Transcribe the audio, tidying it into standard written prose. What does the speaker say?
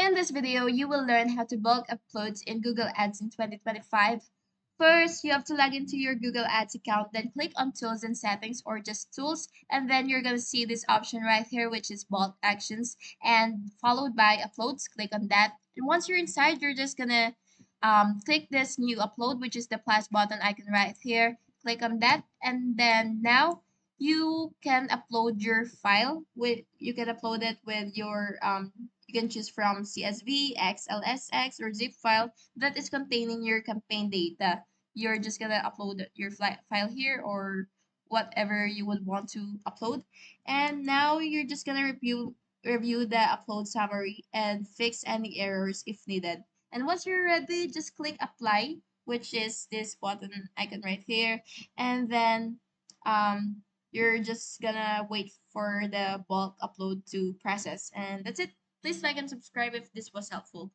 in this video, you will learn how to bulk uploads in Google Ads in 2025. First, you have to log into your Google Ads account, then click on Tools and Settings or just Tools, and then you're going to see this option right here, which is Bulk Actions, and followed by Uploads. Click on that. And once you're inside, you're just going to click this new upload, which is the plus button icon right here. Click on that, and then now you can upload your file with you can upload it with your you can choose from CSV, XLSX, or zip file that is containing your campaign data. You're just gonna upload your file here or whatever you would want to upload. And now you're just gonna review the upload summary and fix any errors if needed. And once you're ready, just click apply, which is this button icon right here, and then um, you're just gonna wait for the bulk upload to process. And that's it. Please like and subscribe if this was helpful.